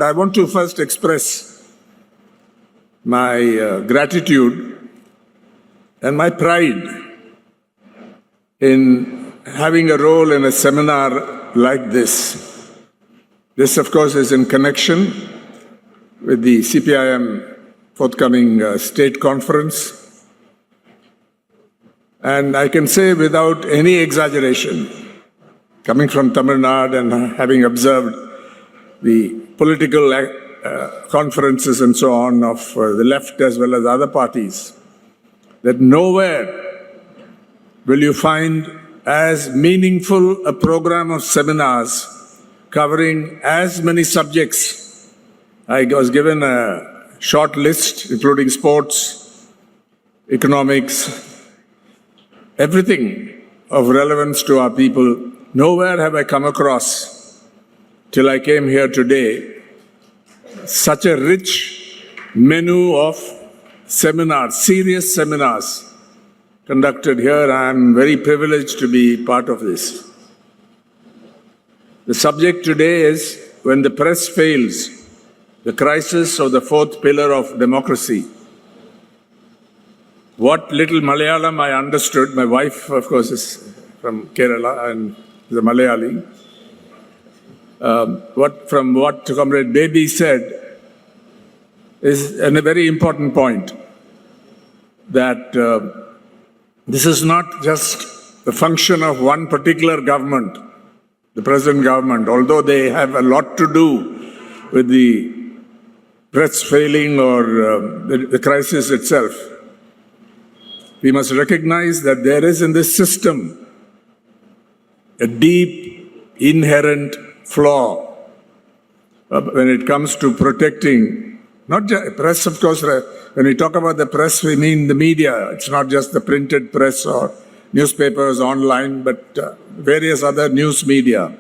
I want to first express my gratitude and my pride in having a role in a seminar like this. This, of course, is in connection with the CPIM forthcoming state conference. And I can say without any exaggeration, coming from Tamil Nadu and having observed the political conferences and so on of the left as well as other parties, that nowhere will you find as meaningful a program of seminars covering as many subjects. I was given a short list, including sports, economics, everything of relevance to our people. Nowhere have I come across, till I came here today, such a rich menu of seminars, serious seminars conducted here. I am very privileged to be part of this. The subject today is when the press fails, the crisis of the fourth pillar of democracy. What little Malayalam I understood, my wife, of course, is from Kerala and is a Malayali. From what Comrade Baby said is a very important point, that this is not just the function of one particular government, the present government, although they have a lot to do with the press failing or the crisis itself. We must recognize that there is in this system a deep, inherent flaw when it comes to protecting, not just press, of course. When we talk about the press, we mean the media. It's not just the printed press or newspapers online, but various other news media.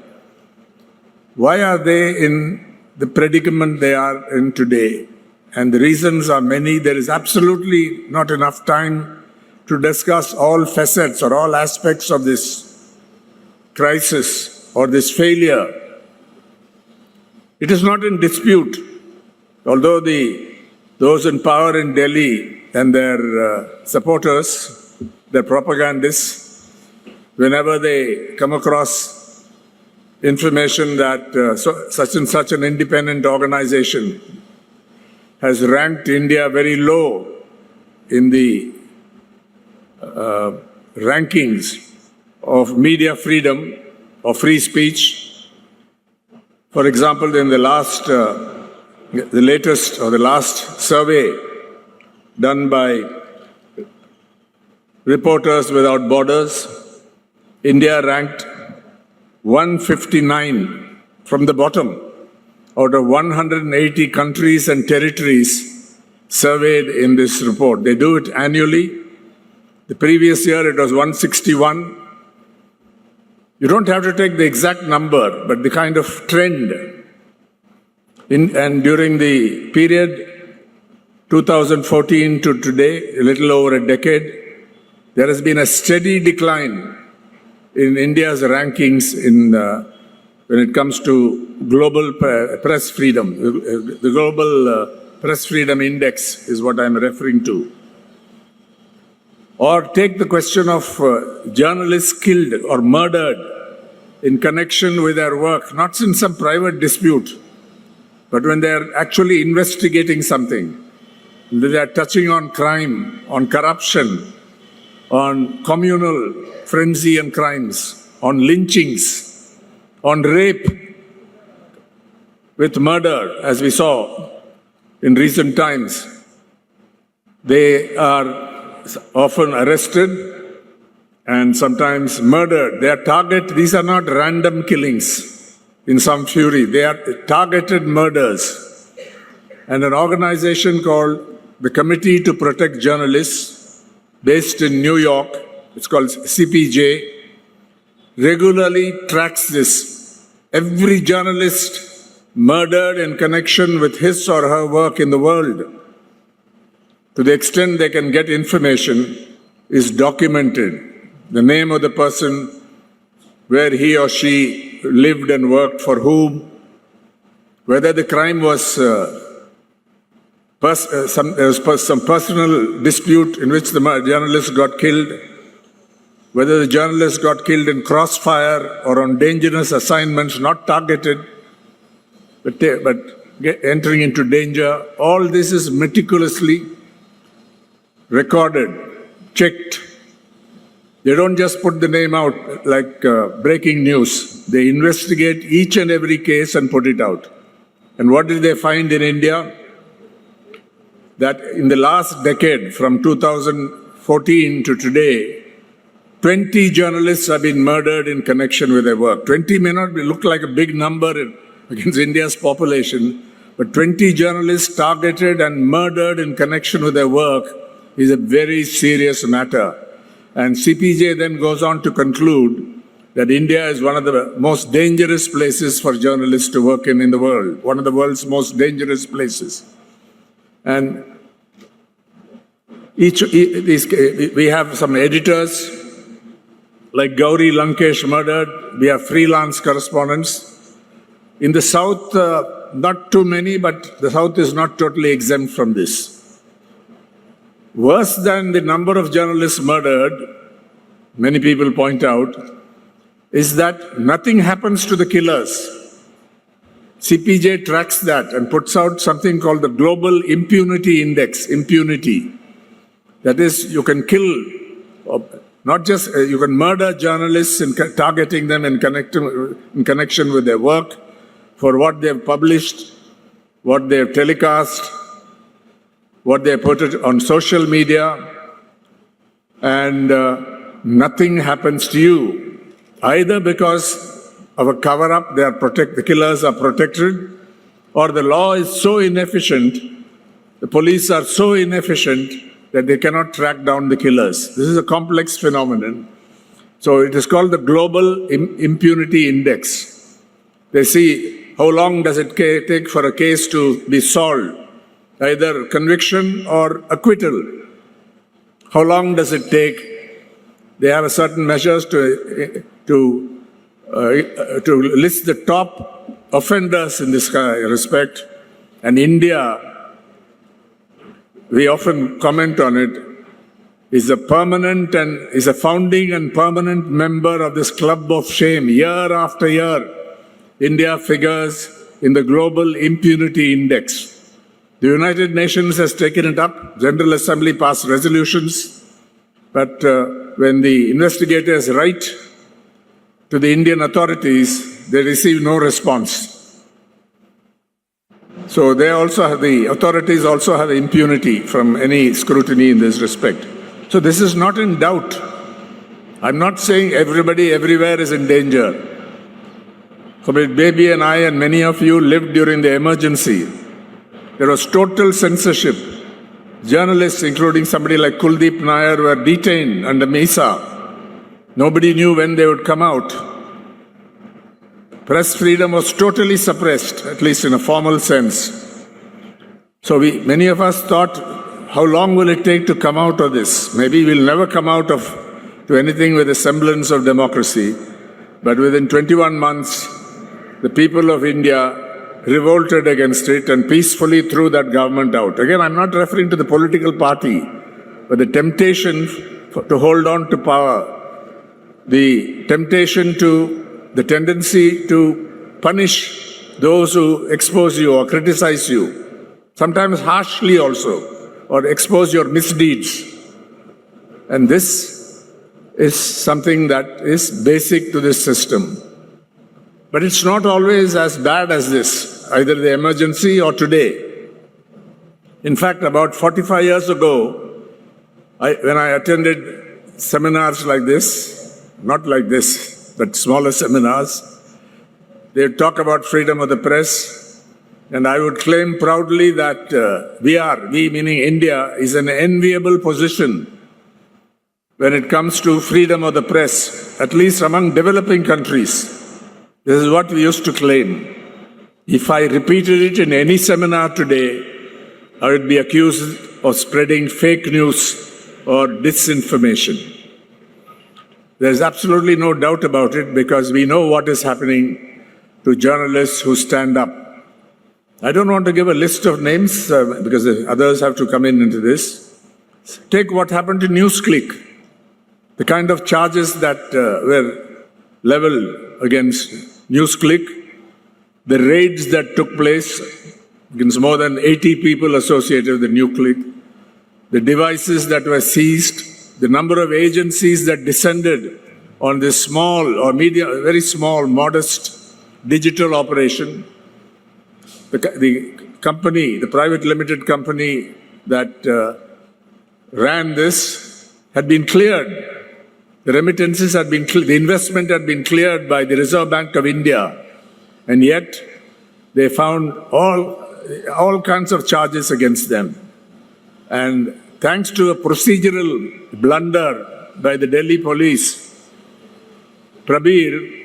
Why are they in the predicament they are in today? And the reasons are many. There is absolutely not enough time to discuss all facets or all aspects of this crisis or this failure. It is not in dispute, although those in power in Delhi and their supporters, their propagandists, whenever they come across information that such and such an independent organization has ranked India very low in the rankings of media freedom or free speech. For example, in the last survey done by Reporters Without Borders, India ranked 159 from the bottom out of 180 countries and territories surveyed in this report. They do it annually. The previous year it was 161. You don't have to take the exact number, but the kind of trend. And during the period 2014 to today, a little over a decade, there has been a steady decline in India's rankings when it comes to global press freedom. The Global Press Freedom Index is what I'm referring to. Or take the question of journalists killed or murdered in connection with their work, not in some private dispute, but when they're actually investigating something. They are touching on crime, on corruption, on communal frenzy and crimes, on lynchings, on rape with murder, as we saw in recent times. They are often arrested and sometimes murdered. They are these are not random killings in some fury. They are targeted murders. And an organization called the Committee to Protect Journalists, based in New York, it's called CPJ, regularly tracks this. Every journalist murdered in connection with his or her work in the world, to the extent they can get information, is documented. The name of the person, where he or she lived and worked for whom, whether the crime was there was some personal dispute in which the journalist got killed, whether the journalist got killed in crossfire or on dangerous assignments, not targeted, but entering into danger. All this is meticulously recorded, checked. They don't just put the name out like breaking news. They investigate each and every case and put it out. And what did they find in India? That in the last decade, from 2014 to today, 20 journalists have been murdered in connection with their work. 20 may not look like a big number against India's population, but 20 journalists targeted and murdered in connection with their work is a very serious matter. And CPJ then goes on to conclude that India is one of the most dangerous places for journalists to work in the world, one of the world's most dangerous places. And we have some editors, like Gauri Lankesh murdered. We have freelance correspondents. In the South, not too many, but the South is not totally exempt from this. Worse than the number of journalists murdered, many people point out, is that nothing happens to the killers. CPJ tracks that and puts out something called the Global Impunity Index, impunity. That is, you can kill, not just, you can murder journalists in targeting them in connection with their work, for what they've published, what they've telecast, what they put it on social media, and nothing happens to you, either because of a cover-up, the killers are protected, or the law is so inefficient, the police are so inefficient that they cannot track down the killers. This is a complex phenomenon. So it is called the Global Impunity Index. They see how long does it take for a case to be solved, either conviction or acquittal. How long does it take? They have a certain measures to list the top offenders in this respect. And India, we often comment on it, is a founding and permanent member of this club of shame. Year after year, India figures in the Global Impunity Index. The United Nations has taken it up. General Assembly passed resolutions. But when the investigators write to the Indian authorities, they receive no response. So the authorities also have impunity from any scrutiny in this respect. So this is not in doubt. I'm not saying everybody everywhere is in danger. Comrade Baby and I and many of you lived during the emergency. There was total censorship. Journalists, including somebody like Kuldeep Nair, were detained under MISA. Nobody knew when they would come out. Press freedom was totally suppressed, at least in a formal sense. So many of us thought, how long will it take to come out of this? Maybe we'll never come out to anything with a semblance of democracy. But within 21 months, the people of India revolted against it and peacefully threw that government out. Again, I'm not referring to the political party, but the temptation to hold on to power, the tendency to punish those who expose you or criticize you, sometimes harshly also, or expose your misdeeds. And this is something that is basic to this system. But it's not always as bad as this, either the emergency or today. In fact, about 45 years ago, when I attended seminars like this, not like this, but smaller seminars, they would talk about freedom of the press, and I would claim proudly that we meaning India, is in an enviable position when it comes to freedom of the press, at least among developing countries. This is what we used to claim. If I repeated it in any seminar today, I would be accused of spreading fake news or disinformation. There's absolutely no doubt about it, because we know what is happening to journalists who stand up. I don't want to give a list of names because others have to come into this. Take what happened to NewsClick, the kind of charges that were leveled against NewsClick, the raids that took place against more than 80 people associated with the NewsClick, the devices that were seized, the number of agencies that descended on this small or medium, very small, modest digital operation. The company, the private limited company that ran this had been cleared. The remittances had been, the investment had been cleared by the Reserve Bank of India, and yet they found all kinds of charges against them. And thanks to a procedural blunder by the Delhi police, Prabir,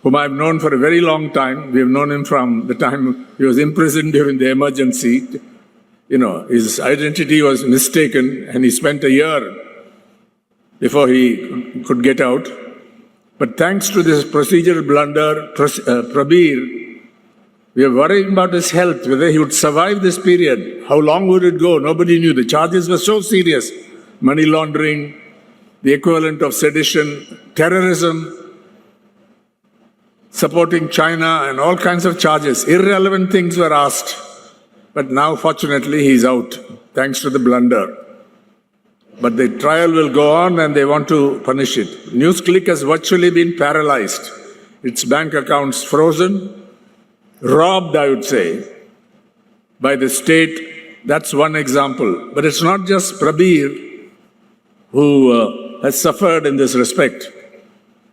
whom I've known for a very long time, we have known him from the time he was imprisoned during the emergency. You know, his identity was mistaken and he spent a year before he could get out. But thanks to this procedural blunder, Prabir, we are worrying about his health, whether he would survive this period. How long would it go? Nobody knew. The charges were so serious. Money laundering, the equivalent of sedition, terrorism, supporting China, and all kinds of charges. Irrelevant things were asked. But now, fortunately, he's out, thanks to the blunder. But the trial will go on and they want to punish it. NewsClick has virtually been paralyzed. Its bank accounts frozen, robbed, I would say, by the state. That's one example. But it's not just Prabir who has suffered in this respect.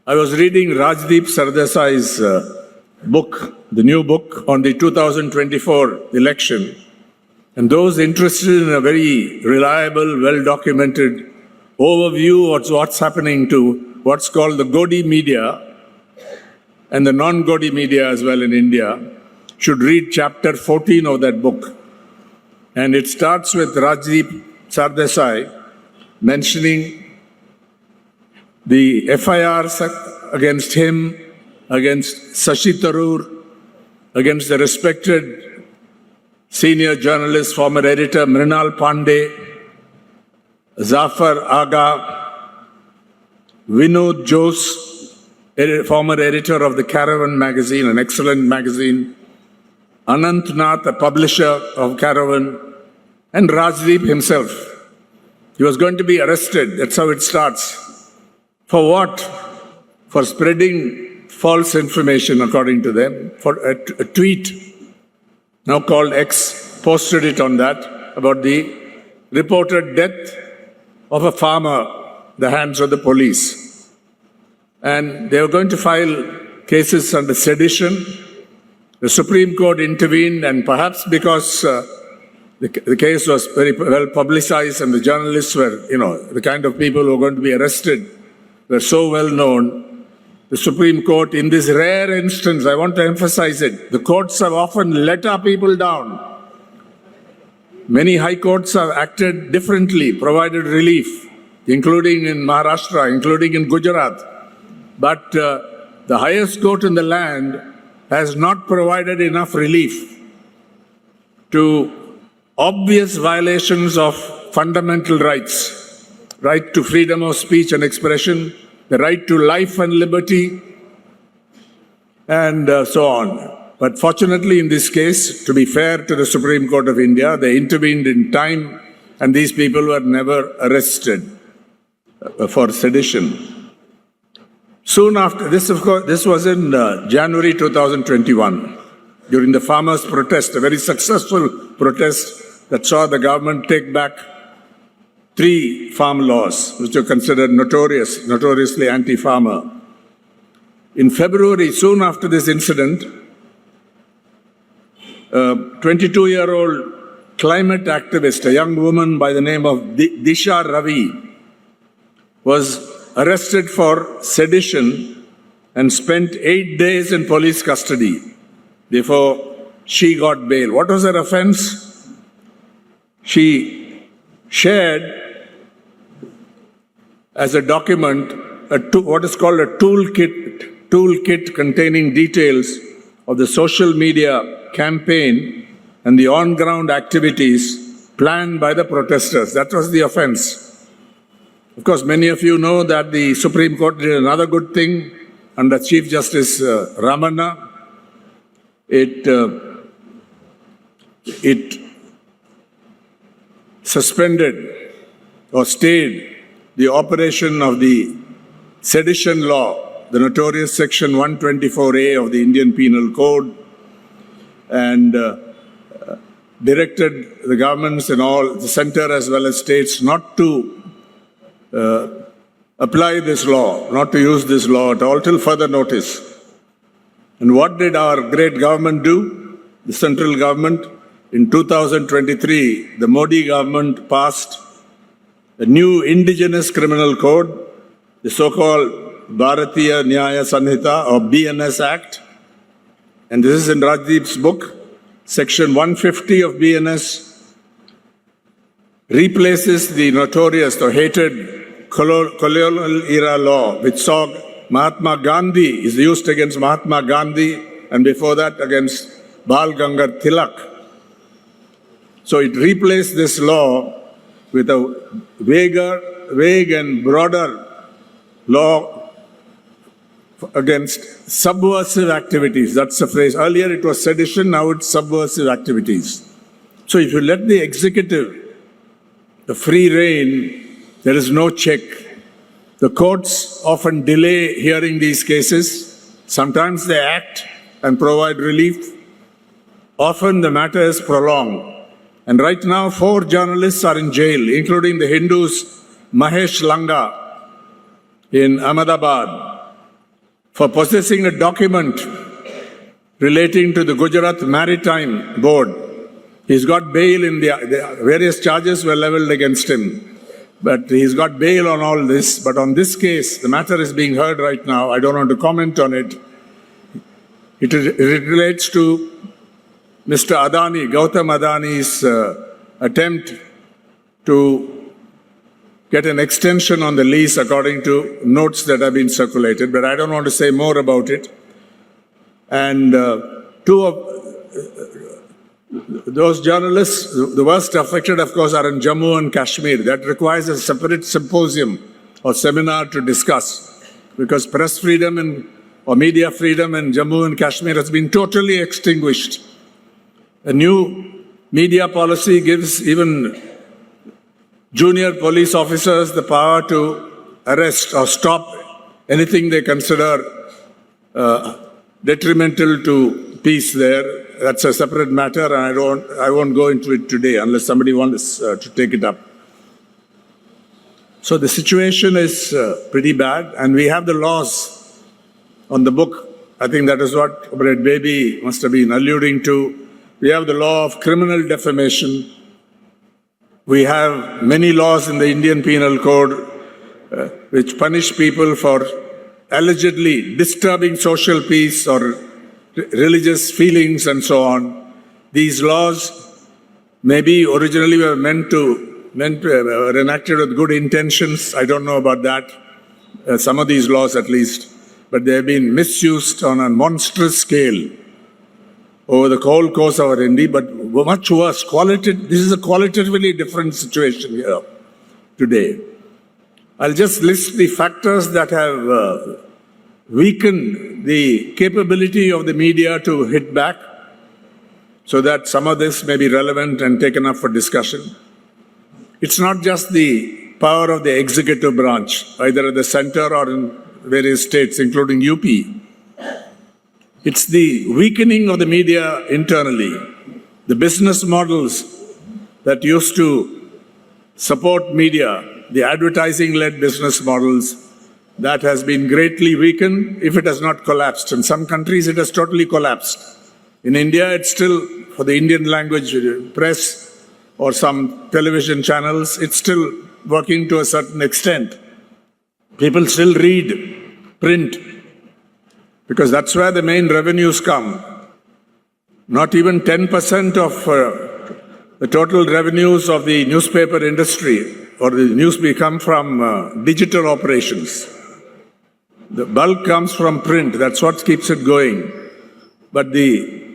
I was reading Rajdeep Sardesai's book, the new book on the 2024 election. And those interested in a very reliable, well-documented overview of what's happening to what's called the Godi media and the non-Godi media as well in India should read chapter 14 of that book. And it starts with Rajdeep Sardesai mentioning the FIRs against him, against Shashi Tharoor, against the respected senior journalist, former editor Mrinal Pandey, Zafar Aga, Vinod Jose, former editor of the Caravan magazine, an excellent magazine, Anant Nath, a publisher of Caravan, and Rajdeep himself. He was going to be arrested. That's how it starts. For what? For spreading false information, according to them. For a tweet, now called X, posted it on that, about the reported death of a farmer at the hands of the police. And they were going to file cases under sedition. The Supreme Court intervened, and perhaps because the case was very well publicized and the journalists were, the kind of people who were going to be arrested were so well known, the Supreme Court, in this rare instance, I want to emphasize it, the courts have often let our people down. Many high courts have acted differently, provided relief, including in Maharashtra, including in Gujarat. But the highest court in the land has not provided enough relief to obvious violations of fundamental rights. Right to freedom of speech and expression, the right to life and liberty, and so on. But fortunately, in this case, to be fair to the Supreme Court of India, they intervened in time, and these people were never arrested for sedition. Soon after, this was in January 2021, during the farmers' protest, a very successful protest that saw the government take back 3 farm laws, which are considered notoriously anti-farmer. In February, soon after this incident, a 22-year-old climate activist, a young woman by the name of Disha Ravi, was arrested for sedition and spent 8 days in police custody before she got bail. What was her offense? She shared as a document what is called a toolkit containing details of the social media campaign and the on-ground activities planned by the protesters. That was the offense. Of course, many of you know that the Supreme Court did another good thing under Chief Justice Ramana. It suspended or stayed the operation of the sedition law, the notorious Section 124A of the Indian Penal Code, and directed the governments in all, the center as well as states, not to apply this law, not to use this law at all till further notice. And what did our great government do? The central government, in 2023, the Modi government passed a new indigenous criminal code, the so-called Bharatiya Nyaya Sanhita or BNS Act. And this is in Rajdeep's book. Section 150 of BNS replaces the notorious or hated colonial era law, which saw Mahatma Gandhi is used against Mahatma Gandhi, and before that against Bal Gangadhar Tilak. So it replaced this law with a vague and broader law against subversive activities. That's the phrase. Earlier it was sedition, now it's subversive activities. So if you let the executive the free rein, there is no check. The courts often delay hearing these cases. Sometimes they act and provide relief. Often the matter is prolonged. And right now, 4 journalists are in jail, including the Hindus Mahesh Langa in Ahmedabad, for possessing a document relating to the Gujarat Maritime Board. He's got bail in the various charges were leveled against him. But he's got bail on all this. But on this case, the matter is being heard right now. I don't want to comment on it. It relates to Mr. Adani, Gautam Adani's attempt to get an extension on the lease according to notes that have been circulated. But I don't want to say more about it. And 2 of those journalists, the worst affected, of course, are in Jammu and Kashmir. That requires a separate symposium or seminar to discuss, because press freedom or media freedom in Jammu and Kashmir has been totally extinguished. A new media policy gives even junior police officers the power to arrest or stop anything they consider detrimental to peace there. That's a separate matter, and I won't go into it today unless somebody wants to take it up. So the situation is pretty bad, and we have the laws on the book. I think that is what Comrade Baby must have been alluding to. We have the law of criminal defamation. We have many laws in the Indian Penal Code which punish people for allegedly disturbing social peace or religious feelings and so on. These laws maybe originally were were enacted with good intentions. I don't know about that. Some of these laws at least. But they have been misused on a monstrous scale over the whole course of our India, but much worse. This is a qualitatively different situation here today. I'll just list the factors that have weakened the capability of the media to hit back, so that some of this may be relevant and taken up for discussion. It's not just the power of the executive branch, either at the center or in various states, including UP. It's the weakening of the media internally. The business models that used to support media, the advertising-led business models, that has been greatly weakened, if it has not collapsed. In some countries, it has totally collapsed. In India, it's still, for the Indian language press or some television channels, it's still working to a certain extent. People still read print, because that's where the main revenues come. Not even 10% of the total revenues of the newspaper industry or the news come from digital operations. The bulk comes from print. That's what keeps it going. but the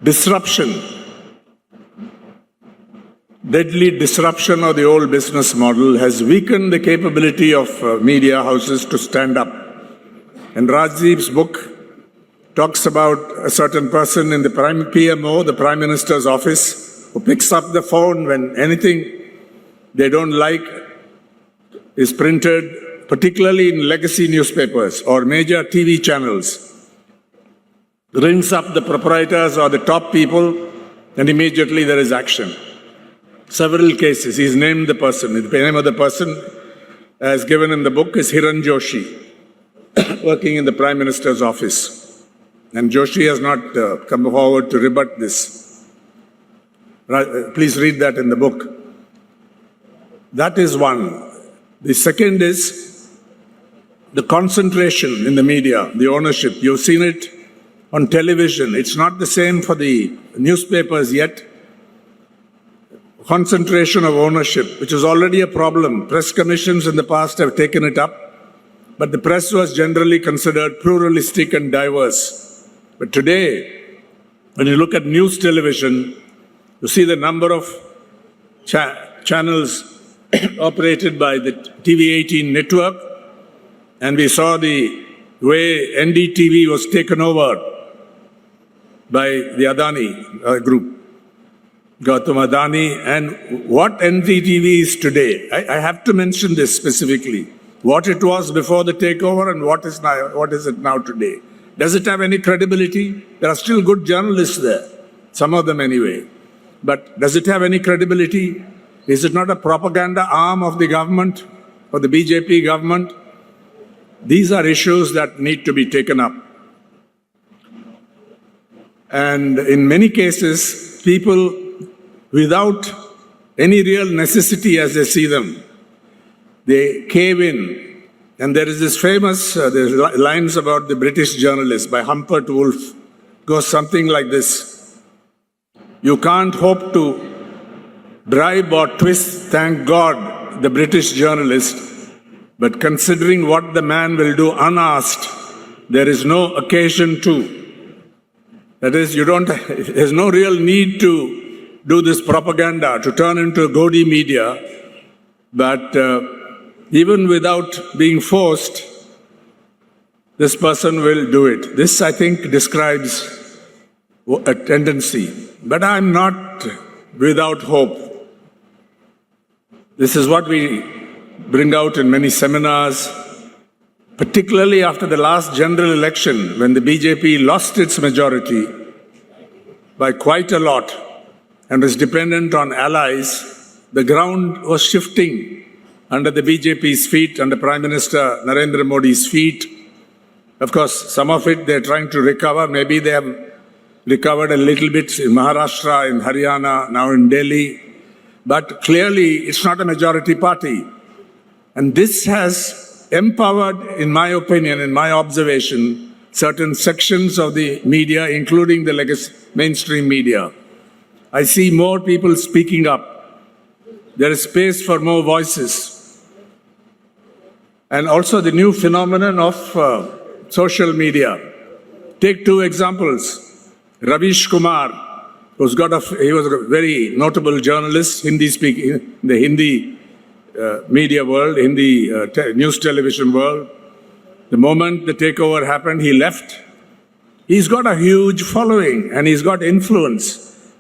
disruption, deadly disruption of the old business model has weakened the capability of media houses to stand up. And Rajdeep's book talks about a certain person in the PMO, the Prime Minister's office, who picks up the phone when anything they don't like is printed, particularly in legacy newspapers or major TV channels. Rings up the proprietors or the top people, and immediately there is action. Several cases, he's named the person. The name of the person, as given in the book, is Hiran Joshi, working in the Prime Minister's office. And Joshi has not come forward to rebut this. Please read that in the book. That is one. The second is the concentration in the media, the ownership. You've seen it on television. It's not the same for the newspapers yet. Concentration of ownership, which is already a problem. Press commissions in the past have taken it up, but the press was generally considered pluralistic and diverse. But today, when you look at news television, you see the number of channels operated by the TV18 network, and we saw the way NDTV was taken over by the Adani group, Gautam Adani, and what NDTV is today. I have to mention this specifically, what it was before the takeover and what is it now today. Does it have any credibility? There are still good journalists there, some of them anyway. But does it have any credibility? Is it not a propaganda arm of the government or the BJP government? These are issues that need to be taken up. And in many cases, people without any real necessity as they see them, they cave in. And there is this famous there's lines about the British journalist by Humpert Wolff. Goes something like this. You can't hope to bribe or twist, thank God, the British journalist, but considering what the man will do unasked, there is no occasion to. That is, there's no real need to do this propaganda, to turn into a Gaudy media, but even without being forced, this person will do it. This, I think, describes a tendency. But I'm not without hope. This is what we bring out in many seminars, particularly after the last general election, when the BJP lost its majority by quite a lot and was dependent on allies. The ground was shifting under the BJP's feet, under Prime Minister Narendra Modi's feet. Of course, some of it they're trying to recover. Maybe they have recovered a little bit in Maharashtra, in Haryana, now in Delhi. But clearly, it's not a majority party. And this has empowered, in my opinion, in my observation, certain sections of the media, including the mainstream media. I see more people speaking up. There is space for more voices. And also the new phenomenon of social media. Take two examples. Ravish Kumar, he was a very notable journalist, Hindi speaking, in the Hindi media world, Hindi news television world. The moment the takeover happened, he left. He's got a huge following and he's got influence.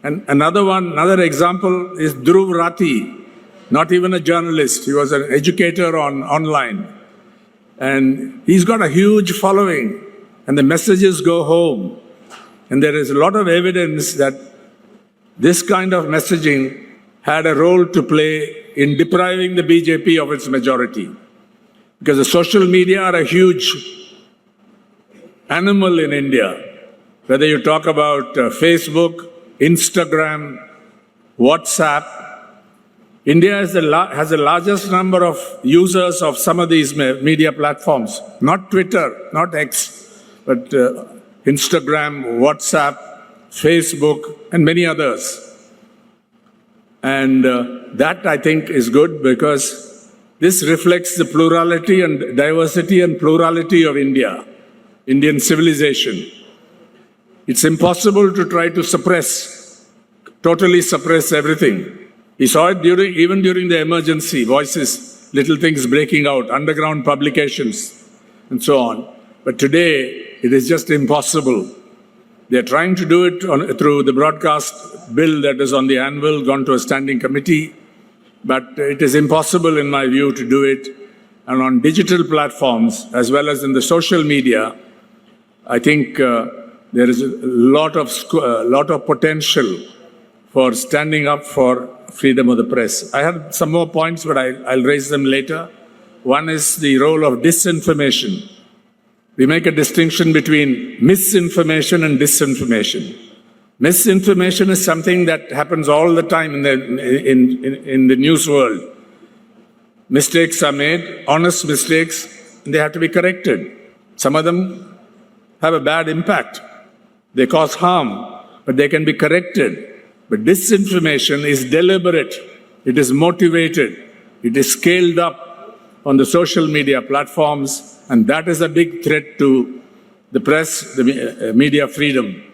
And another example is Dhruv Rathi, not even a journalist. He was an educator online. And he's got a huge following. And the messages go home. And there is a lot of evidence that this kind of messaging had a role to play in depriving the BJP of its majority. Because the social media are a huge animal in India. Whether you talk about Facebook, Instagram, WhatsApp, India has the largest number of users of some of these media platforms. Not Twitter, not X, but Instagram, WhatsApp, Facebook, and many others. And that, I think, is good because This reflects the plurality and diversity and plurality of India, Indian civilization. It's impossible to try to totally suppress everything. We saw it even during the emergency, voices, little things breaking out, underground publications, and so on. But today, it is just impossible. They're trying to do it through the broadcast bill that is on the anvil, gone to a standing committee. But it is impossible, in my view, to do it. And on digital platforms, as well as in the social media, I think there is a lot of potential for standing up for freedom of the press. I have some more points, but I'll raise them later. One is the role of disinformation. We make a distinction between misinformation and disinformation. Misinformation is something that happens all the time in the news world. Mistakes are made, honest mistakes, and they have to be corrected. Some of them have a bad impact. They cause harm, but they can be corrected. But disinformation is deliberate. It is motivated. It is scaled up on the social media platforms, and that is a big threat to the press, the media freedom.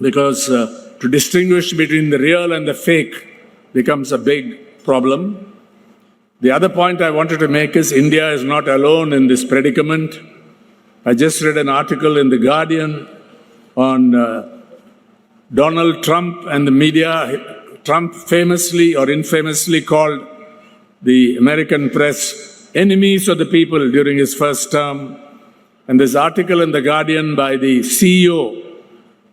Because to distinguish between the real and the fake becomes a big problem. The other point I wanted to make is India is not alone in this predicament. I just read an article in The Guardian on Donald Trump and the media. Trump famously or infamously called the American press enemies of the people during his first term. And this article in The Guardian by the CEO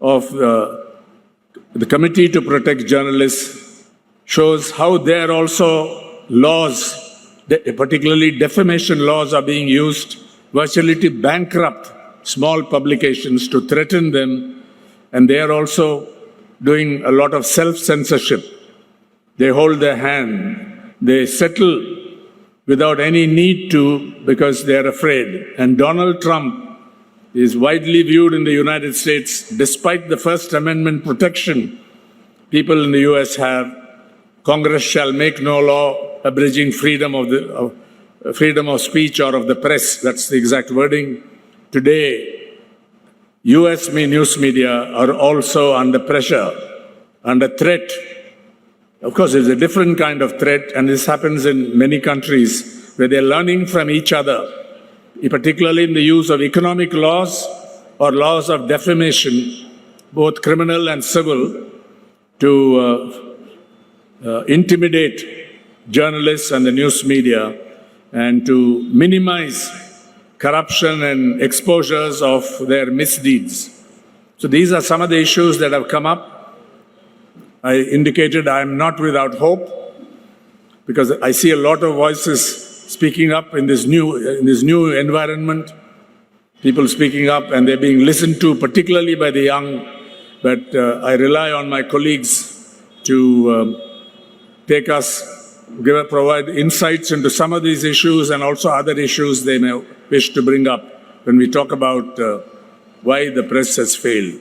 of the Committee to Protect Journalists shows how there also laws, particularly defamation laws, are being used virtually to bankrupt small publications, to threaten them, and they are also doing a lot of self-censorship. They hold their hand. They settle without any need to because they are afraid. And Donald Trump is widely viewed in the United States, despite the First Amendment protection people in the US have. Congress shall make no law abridging freedom of speech or of the press. That's the exact wording. Today, US news media are also under pressure, under threat. Of course, it's a different kind of threat, and this happens in many countries where they're learning from each other, particularly in the use of economic laws or laws of defamation, both criminal and civil, to intimidate journalists and the news media and to minimize corruption and exposures of their misdeeds. So these are some of the issues that have come up. I indicated I am not without hope because I see a lot of voices speaking up in this new environment, people speaking up and they're being listened to, particularly by the young. But I rely on my colleagues to provide insights into some of these issues and also other issues they may wish to bring up when we talk about why the press has failed.